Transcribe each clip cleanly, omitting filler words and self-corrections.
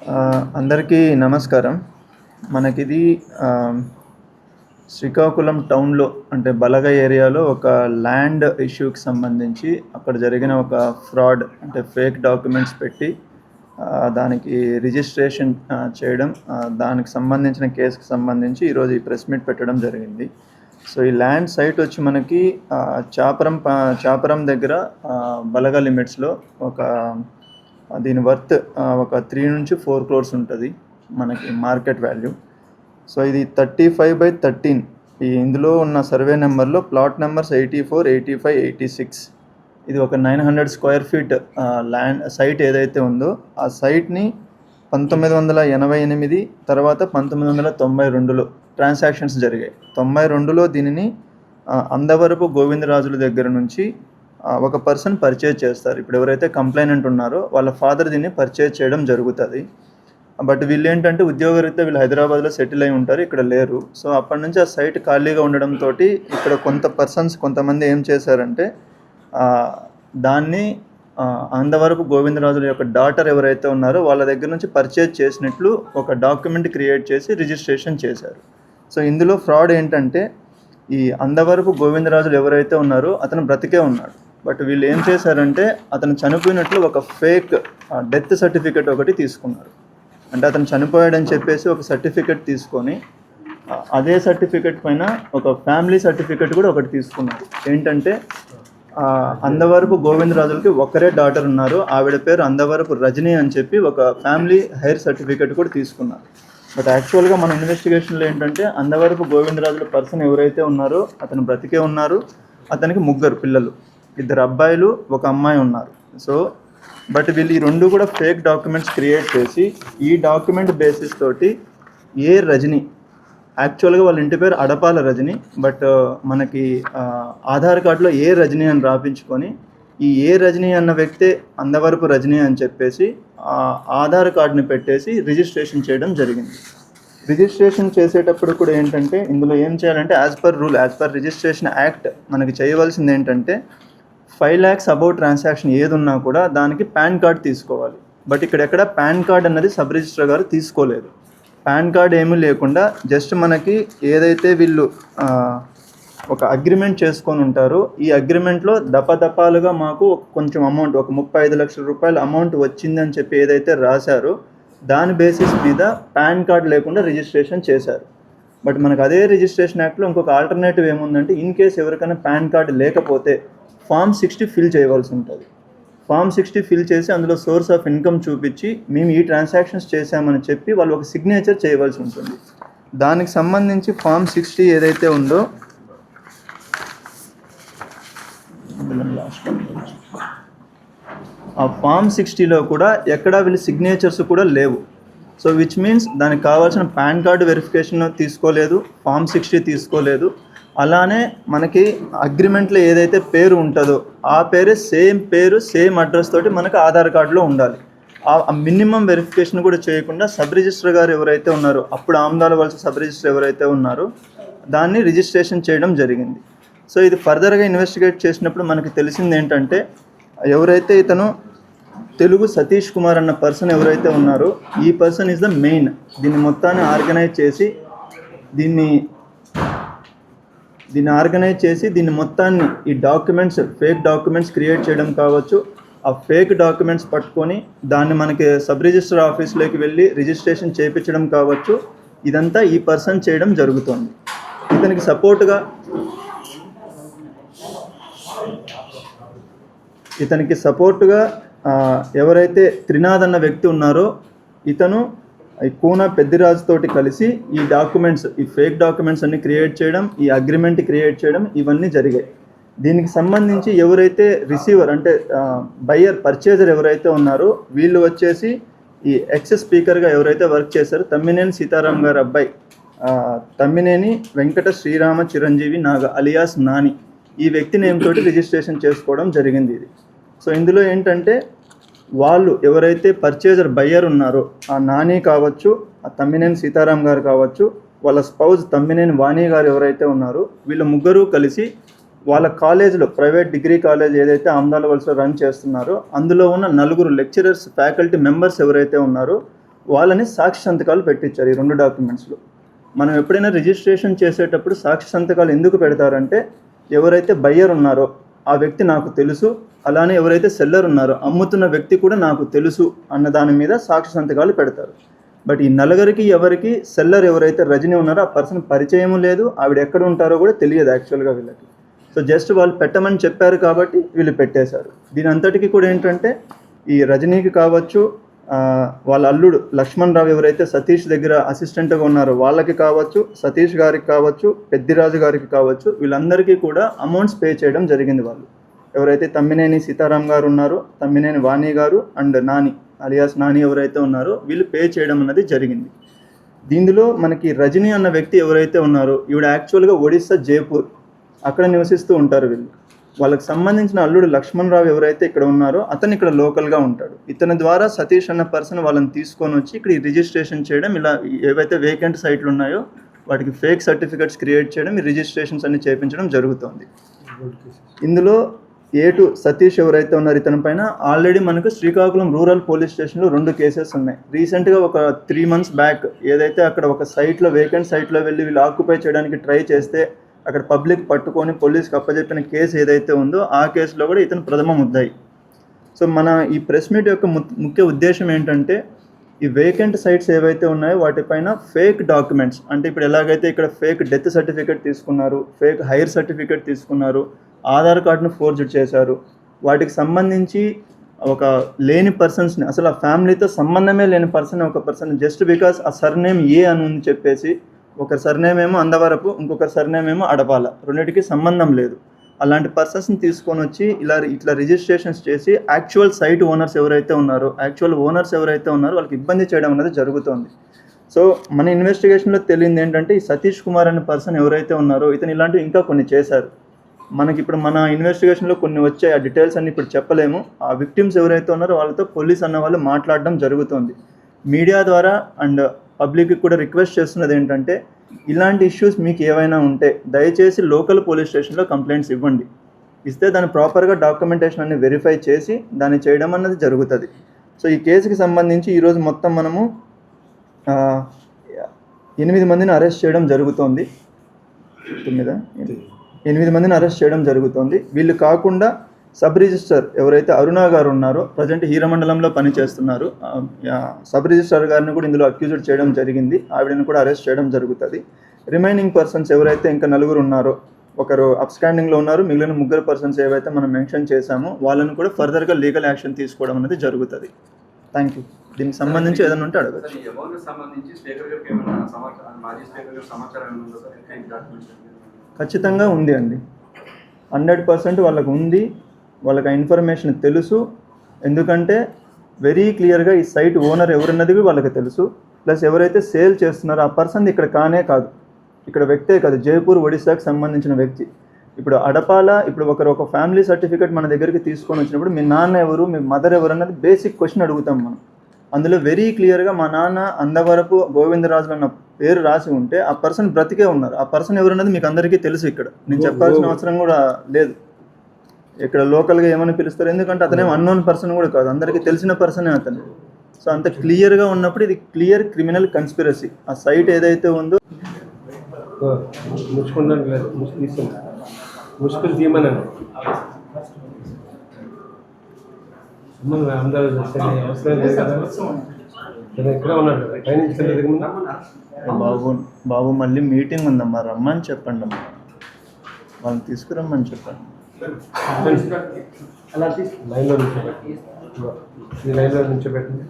అందరికీ నమస్కారం. మనకిది శ్రీకాకుళం టౌన్‌లో అంటే బలగ ఏరియాలో ఒక ల్యాండ్ ఇష్యూకి సంబంధించి అక్కడ జరిగిన ఒక ఫ్రాడ్ అంటే ఫేక్ డాక్యుమెంట్స్ పెట్టి దానికి రిజిస్ట్రేషన్ చేయడం, దానికి సంబంధించిన కేసుకి సంబంధించి ఈరోజు ఈ ప్రెస్ మీట్ పెట్టడం జరిగింది. సో ఈ ల్యాండ్ సైట్ వచ్చి మనకి చాపరం దగ్గర బలగ లిమిట్స్లో దీని వర్త్ ఒక 3 నుంచి 4 crores ఉంటుంది మనకి మార్కెట్ వాల్యూ. సో ఇది 35/13. ఇందులో ఉన్న సర్వే నెంబర్లో ప్లాట్ నెంబర్స్ 84, 85, 86. ఇది ఒక 900 square feet ల్యాండ్ సైట్ ఏదైతే ఉందో ఆ సైట్ని 1988 తర్వాత 1992లో ట్రాన్సాక్షన్స్ జరిగాయి. 92లో దీనిని అందవరపు గోవిందరాజుల దగ్గర నుంచి ఒక పర్సన్ పర్చేజ్ చేస్తారు. ఇప్పుడు ఎవరైతే కంప్లైనెంట్ ఉన్నారో వాళ్ళ ఫాదర్ దీన్ని పర్చేజ్ చేయడం జరుగుతుంది. బట్ వీళ్ళు ఏంటంటే ఉద్యోగరీత్యా వీళ్ళు హైదరాబాద్లో సెటిల్ అయి ఉంటారు, ఇక్కడ లేరు. సో అప్పటి నుంచి ఆ సైట్ ఖాళీగా ఉండడంతో ఇక్కడ కొంతమంది ఏం చేశారంటే దాన్ని అందవరపు గోవిందరాజుల యొక్క డాటర్ ఎవరైతే ఉన్నారో వాళ్ళ దగ్గర నుంచి పర్చేజ్ చేసినట్లు ఒక డాక్యుమెంట్ క్రియేట్ చేసి రిజిస్ట్రేషన్ చేశారు. సో ఇందులో ఫ్రాడ్ ఏంటంటే ఈ అందవరపు గోవిందరాజులు ఎవరైతే ఉన్నారో అతను బ్రతికే ఉన్నాడు. బట్ వీళ్ళు ఏం చేశారంటే అతను చనిపోయినట్లు ఒక ఫేక్ డెత్ సర్టిఫికెట్ ఒకటి తీసుకున్నారు. అంటే అతను చనిపోయాడని చెప్పేసి ఒక సర్టిఫికెట్ తీసుకొని అదే సర్టిఫికెట్ పైన ఒక ఫ్యామిలీ సర్టిఫికెట్ కూడా ఒకటి తీసుకున్నారు. ఏంటంటే అందవరపు గోవిందరాజులకి ఒక్కరే డాటర్ ఉన్నారు, ఆవిడ పేరు అందవరపు రజనీ అని చెప్పి ఒక ఫ్యామిలీ హైర్ సర్టిఫికెట్ కూడా తీసుకున్నారు. బట్ యాక్చువల్గా మన ఇన్వెస్టిగేషన్లో ఏంటంటే అందవరపు గోవిందరాజుల పర్సన్ ఎవరైతే ఉన్నారో అతను బ్రతికే ఉన్నారు. అతనికి 3 పిల్లలు, 2 అబ్బాయిలు, 1 అమ్మాయి ఉన్నారు. సో బట్ వీళ్ళు ఈ 2 కూడా ఫేక్ డాక్యుమెంట్స్ క్రియేట్ చేసి ఈ డాక్యుమెంట్ బేసిస్ తోటి రజని, యాక్చువల్గా వాళ్ళ ఇంటి పేరు అడపాల రజని, బట్ మనకి ఆధార్ కార్డులో రజని అని రాపించుకొని ఈ రజని అన్న వ్యక్తే అందవరపు రజని అని చెప్పేసి ఆధార్ కార్డుని పెట్టేసి రిజిస్ట్రేషన్ చేయడం జరిగింది. రిజిస్ట్రేషన్ చేసేటప్పుడు కూడా ఏంటంటే ఇందులో ఏం చేయాలంటే యాజ్ పర్ రిజిస్ట్రేషన్ యాక్ట్ మనకి చేయవలసింది ఏంటంటే 5 lakhs అబౌవ్ ట్రాన్సాక్షన్ ఏది ఉన్నా కూడా దానికి పాన్ కార్డ్ తీసుకోవాలి. బట్ ఇక్కడ పాన్ కార్డ్ అన్నది సబ్ రిజిస్ట్రార్ గారు తీసుకోలేదు. పాన్ కార్డ్ ఏమీ లేకుండా జస్ట్ మనకి ఏదైతే వీళ్ళు ఒక అగ్రిమెంట్ చేసుకొని ఉంటారో ఈ అగ్రిమెంట్లో దపాలుగా మాకు కొంచెం అమౌంట్, ఒక 35 లక్షల రూపాయల అమౌంట్ వచ్చిందని చెప్పి ఏదైతే రాశారో దాని బేసిస్ మీద పాన్ కార్డ్ లేకుండా రిజిస్ట్రేషన్ చేశారు. బట్ మనకు అదే రిజిస్ట్రేషన్ యాక్ట్లో ఇంకొక ఆల్టర్నేటివ్ ఏముందంటే ఇన్ కేస్ ఎవరికైనా పాన్ కార్డ్ లేకపోతే Form 60 ఫిల్ చేయవలసి ఉంటుంది. Form 60 ఫిల్ చేసి అందులో సోర్స్ ఆఫ్ ఇన్కమ్ చూపించి మేము ఈ ట్రాన్సాక్షన్స్ చేశామని చెప్పి వాళ్ళు ఒక సిగ్నేచర్ చేయవలసి ఉంటుంది. దానికి సంబంధించి Form 60 ఏదైతే ఉందో ఆ Form 60లో కూడా ఎక్కడా వీళ్ళు సిగ్నేచర్స్ కూడా లేవు. సో విచ్ మీన్స్ దానికి కావాల్సిన పాన్ కార్డు వెరిఫికేషన్ తీసుకోలేదు, Form 60 తీసుకోలేదు. అలానే మనకి అగ్రిమెంట్లో ఏదైతే పేరు ఉంటుందో ఆ పేరే సేమ్ అడ్రస్ తోటి మనకు ఆధార్ కార్డులో ఉండాలి. ఆ మినిమం వెరిఫికేషన్ కూడా చేయకుండా సబ్ రిజిస్టర్ గారు ఎవరైతే ఉన్నారో, అప్పుడు ఆమ్దాల వలస సబ్ రిజిస్టర్ ఎవరైతే ఉన్నారో దాన్ని రిజిస్ట్రేషన్ చేయడం జరిగింది. సో ఇది ఫర్దర్గా ఇన్వెస్టిగేట్ చేసినప్పుడు మనకి తెలిసింది ఏంటంటే ఎవరైతే ఇతను తెలుగు సతీష్ కుమార్ అన్న పర్సన్ ఎవరైతే ఉన్నారో ఈ పర్సన్ ఈజ్ ద మెయిన్ దీన్ని మొత్తాన్ని ఆర్గనైజ్ చేసి దీన్ని మొత్తాన్ని ఈ డాక్యుమెంట్స్ ఫేక్ డాక్యుమెంట్స్ క్రియేట్ చేయడం కావచ్చు, ఆ ఫేక్ డాక్యుమెంట్స్ పట్టుకొని దాన్ని మనకి సబ్ రిజిస్టర్ ఆఫీస్లోకి వెళ్ళి రిజిస్ట్రేషన్ చేయించడం కావచ్చు, ఇదంతా ఈ పర్సన్ చేయడం జరుగుతుంది. ఇతనికి సపోర్టుగా ఎవరైతే త్రినాథ్ అన్న వ్యక్తి ఉన్నారో ఇతను ఈ కూన పెద్దిరాజు తోటి కలిసి ఈ డాక్యుమెంట్స్, ఈ ఫేక్ డాక్యుమెంట్స్ అన్ని క్రియేట్ చేయడం, ఈ అగ్రిమెంట్ క్రియేట్ చేయడం ఇవన్నీ జరిగాయి. దీనికి సంబంధించి ఎవరైతే రిసీవర్ అంటే బయ్యర్ పర్చేజర్ ఎవరైతే ఉన్నారో వీళ్ళు వచ్చేసి ఈ ఎక్స్ స్పీకర్గా ఎవరైతే వర్క్ చేశారో తమ్మినేని సీతారాం గారు అబ్బాయి తమ్మినేని వెంకట శ్రీరామ చిరంజీవి నాగ అలియాస్ నాని, ఈ వ్యక్తి నేమ్ తోటి రిజిస్ట్రేషన్ చేసుకోవడం జరిగింది ఇది. సో ఇందులో ఏంటంటే వాళ్ళు ఎవరైతే పర్చేజర్ బయ్యర్ ఉన్నారో ఆ నాని కావచ్చు, ఆ తమ్మినేని సీతారాం గారు కావచ్చు, వాళ్ళ స్పౌజ్ తమ్మినేని వాణి గారు ఎవరైతే ఉన్నారో వీళ్ళు 3 కలిసి వాళ్ళ కాలేజీలో ప్రైవేట్ డిగ్రీ కాలేజ్ ఏదైతే ఆమ్దాల వలసలో రన్ చేస్తున్నారో అందులో ఉన్న 4 లెక్చరర్స్ ఫ్యాకల్టీ మెంబర్స్ ఎవరైతే ఉన్నారో వాళ్ళని సాక్షి సంతకాలు పెట్టించారు ఈ 2 డాక్యుమెంట్స్లో. మనం ఎప్పుడైనా రిజిస్ట్రేషన్ చేసేటప్పుడు సాక్షి సంతకాలు ఎందుకు పెడతారంటే, ఎవరైతే బయ్యర్ ఉన్నారో ఆ వ్యక్తి నాకు తెలుసు, అలానే ఎవరైతే సెల్లర్ ఉన్నారో అమ్ముతున్న వ్యక్తి కూడా నాకు తెలుసు అన్న దాని మీద సాక్షి సంతకాలు పెడతారు. బట్ ఈ నలుగురికి ఎవరికి సెల్లర్ ఎవరైతే రజనీ ఉన్నారో ఆ పర్సన్ పరిచయం లేదు, ఆవిడ ఎక్కడ ఉంటారో కూడా తెలియదు యాక్చువల్గా వీళ్ళకి. సో జస్ట్ వాళ్ళు పెట్టమని చెప్పారు కాబట్టి వీళ్ళు పెట్టేశారు. దీని అంతటికీ కూడా ఏంటంటే ఈ రజనీకి కావచ్చు, వాళ్ళ అల్లుడు లక్ష్మణ్ రావు ఎవరైతే సతీష్ దగ్గర అసిస్టెంట్గా ఉన్నారో వాళ్ళకి కావచ్చు, సతీష్ గారికి కావచ్చు, పెద్దిరాజు గారికి కావచ్చు, వీళ్ళందరికీ కూడా అమౌంట్స్ పే చేయడం జరిగింది. వాళ్ళు ఎవరైతే తమ్మినేని సీతారాం గారు ఉన్నారో, తమ్మినేని వాణి గారు అండ్ నాని అలియాస్ నాని ఎవరైతే ఉన్నారో వీళ్ళు పే చేయడం అన్నది జరిగింది. దీనిలో మనకి రజనీ అన్న వ్యక్తి ఎవరైతే ఉన్నారో ఈవిడ యాక్చువల్గా ఒడిస్సా జైపూర్ అక్కడ నివసిస్తూ ఉంటారు వీళ్ళు. వాళ్ళకి సంబంధించిన అల్లుడు లక్ష్మణ్ రావు ఎవరైతే ఇక్కడ ఉన్నారో అతను ఇక్కడ లోకల్గా ఉంటాడు. ఇతని ద్వారా సతీష్ అన్న పర్సన్ వాళ్ళని తీసుకొని వచ్చి ఇక్కడ ఈ రిజిస్ట్రేషన్ చేయడం, ఇలా ఏవైతే వేకెంట్ సైట్లు ఉన్నాయో వాటికి ఫేక్ సర్టిఫికెట్స్ క్రియేట్ చేయడం, ఈ రిజిస్ట్రేషన్స్ అన్ని చేయించడం జరుగుతుంది. ఇందులో A2 సతీష్ ఎవరైతే ఉన్నారో ఇతని పైన ఆల్రెడీ మనకు శ్రీకాకుళం రూరల్ పోలీస్ స్టేషన్లో 2 కేసెస్ ఉన్నాయి. రీసెంట్గా ఒక 3 months బ్యాక్ ఏదైతే అక్కడ ఒక సైట్లో వేకెంట్ సైట్లో వెళ్ళి వీళ్ళు ఆక్యుపై చేయడానికి ట్రై చేస్తే అక్కడ పబ్లిక్ పట్టుకొని పోలీస్కి అప్పచెప్పిన కేసు ఏదైతే ఉందో ఆ కేసులో కూడా ఇతను ప్రథమ ముద్దాయి. సో మన ఈ ప్రెస్ మీట్ యొక్క ముఖ్య ఉద్దేశం ఏంటంటే, ఈ వేకెంట్ సైట్స్ ఏవైతే ఉన్నాయో వాటిపైన ఫేక్ డాక్యుమెంట్స్, అంటే ఇప్పుడు ఎలాగైతే ఇక్కడ ఫేక్ డెత్ సర్టిఫికేట్ తీసుకున్నారు, ఫేక్ హైర్ సర్టిఫికేట్ తీసుకున్నారు, ఆధార్ కార్డును ఫోర్జెడ్ చేశారు, వాటికి సంబంధించి ఒక లేని పర్సన్స్ని, అసలు ఆ ఫ్యామిలీతో సంబంధమే లేని ఒక పర్సన్ జస్ట్ బికాస్ ఆ సర్నేమ్ ఏ అని ఉంది చెప్పేసి, ఒకరి సర్నేమ్ ఏమో అందవరపు, ఇంకొకరి సర్నేమ్ ఏమో అడపాల, రెండింటికి సంబంధం లేదు, అలాంటి పర్సన్స్ని తీసుకొని వచ్చి ఇట్లా రిజిస్ట్రేషన్స్ చేసి యాక్చువల్ సైట్ ఓనర్స్ ఎవరైతే ఉన్నారో వాళ్ళకి ఇబ్బంది చేయడం అనేది జరుగుతుంది. సో మన ఇన్వెస్టిగేషన్లో తెలియంది ఏంటంటే, ఈ సతీష్ కుమార్ అనే పర్సన్ ఎవరైతే ఉన్నారో ఇతను ఇలాంటివి ఇంకా కొన్ని చేశారు. మనకి ఇప్పుడు మన ఇన్వెస్టిగేషన్లో కొన్ని వచ్చాయి, ఆ డీటెయిల్స్ అన్ని ఇప్పుడు చెప్పలేము. ఆ విక్టిమ్స్ ఎవరైతే ఉన్నారో వాళ్ళతో పోలీస్ అన్న వాళ్ళు మాట్లాడడం జరుగుతుంది. మీడియా ద్వారా అండ్ పబ్లిక్కి కూడా రిక్వెస్ట్ చేస్తున్నది ఏంటంటే, ఇలాంటి ఇష్యూస్ మీకు ఏవైనా ఉంటే దయచేసి లోకల్ పోలీస్ స్టేషన్లో కంప్లైంట్స్ ఇవ్వండి. ఇస్తే దాన్ని ప్రాపర్గా డాక్యుమెంటేషన్ అన్ని వెరిఫై చేసి దాన్ని చేయడం అన్నది జరుగుతుంది. సో ఈ కేసుకి సంబంధించి ఈరోజు మొత్తం మనము 8 మందిని అరెస్ట్ చేయడం జరుగుతోంది. 8 మందిని అరెస్ట్ చేయడం జరుగుతుంది. వీళ్ళు కాకుండా సబ్ రిజిస్టర్ ఎవరైతే అరుణ గారు ఉన్నారో ప్రజెంట్ హీరమండలంలో పనిచేస్తున్నారు, సబ్ రిజిస్టర్ గారిని కూడా ఇందులో అక్యూజ్డ్ చేయడం జరిగింది. ఆవిడని కూడా అరెస్ట్ చేయడం జరుగుతుంది. రిమైనింగ్ పర్సన్స్ ఎవరైతే ఇంకా 4 ఉన్నారో, ఒకరు అప్స్టాండింగ్లో ఉన్నారు, మిగిలిన 3 పర్సన్స్ ఏవైతే మనం మెన్షన్ చేశామో వాళ్ళని కూడా ఫర్దర్గా లీగల్ యాక్షన్ తీసుకోవడం అనేది జరుగుతుంది. Thank you. దీనికి సంబంధించి ఏదైనా ఉంటే అడగచ్చు. ఖచ్చితంగా ఉంది అండి, 100% వాళ్ళకు ఉంది. వాళ్ళకి ఆ ఇన్ఫర్మేషన్ తెలుసు. ఎందుకంటే వెరీ క్లియర్గా ఈ సైట్ ఓనర్ ఎవరన్నది వాళ్ళకి తెలుసు. ప్లస్ ఎవరైతే సేల్ చేస్తున్నారో ఆ పర్సన్ ఇక్కడ కానే కాదు, ఇక్కడ వ్యక్తే కాదు, జైపూర్ ఒడిశాకి సంబంధించిన వ్యక్తి. ఇప్పుడు అడపాల, ఇప్పుడు ఒక ఫ్యామిలీ సర్టిఫికేట్ మన దగ్గరికి తీసుకొని వచ్చినప్పుడు మీ నాన్న ఎవరు, మీ మదర్ ఎవరు అన్నది బేసిక్ క్వశ్చన్ అడుగుతాం మనం. అందులో వెరీ క్లియర్గా మా నాన్న అందవరపు గోవిందరాజులు అన్న పేరు రాసి ఉంటే ఆ పర్సన్ బ్రతికే ఉన్నారు. ఆ పర్సన్ ఎవరన్నది మీకు అందరికీ తెలుసు. ఇక్కడ నేను చెప్పాల్సిన అవసరం కూడా లేదు. ఇక్కడ లోకల్గా ఏమని పిలుస్తారు, ఎందుకంటే అతనేం అన్నోన్ పర్సన్ కూడా కాదు, అందరికీ తెలిసిన పర్సనే అతను. సో అంత క్లియర్గా ఉన్నప్పుడు ఇది క్లియర్ క్రిమినల్ కన్స్పిరసీ. ఆ సైట్ ఏదైతే ఉందో ముష్కిల్ తీయమని ఎక్కడ ఉన్నాడు బాబు మళ్ళీ మీటింగ్ ఉందమ్మా, రమ్మని చెప్పండి అమ్మా, వాళ్ళని తీసుకురమ్మని చెప్పండి. లైన్లో నుంచోబెట్టండి, ఈ లైన్లో నుంచోబెట్టండి,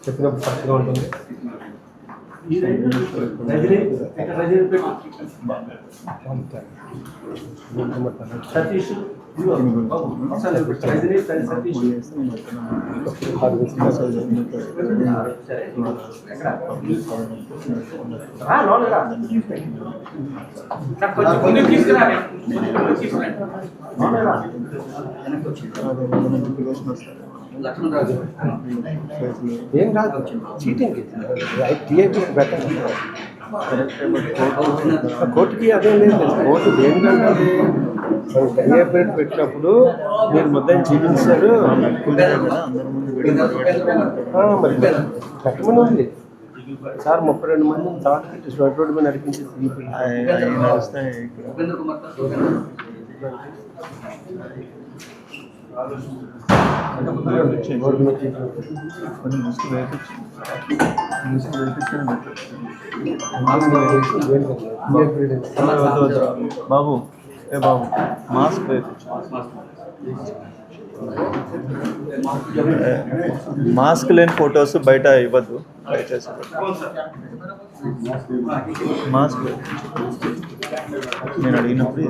చెప్పినప్పుడు కరెక్ట్గా ఉంటుంది. సతీష్ ఏం కాదు, చీటింగ్ టీఐపీ పెట్టండి. కోర్టుకి అదే లేదు, కోర్టు దేనికంటే అది మనం కన్యాపేట పెట్టినప్పుడు మీరు మొత్తం చూపించారు. అందరి ముందు మరి పెట్టమని ఉంది సార్. 32 మంది తాట కట్టేసి రోడ్డు మీద నడిపించి నడుస్తాయి కొన్ని ముసుగు వేపించి బాబు ఏ బాబు మాస్క్ వేపించు. మాస్క్ లేని ఫొటోస్ బయట ఇవ్వద్దు. దయచేసి మాస్క్ వేపించు. నేను అడిగినప్పుడు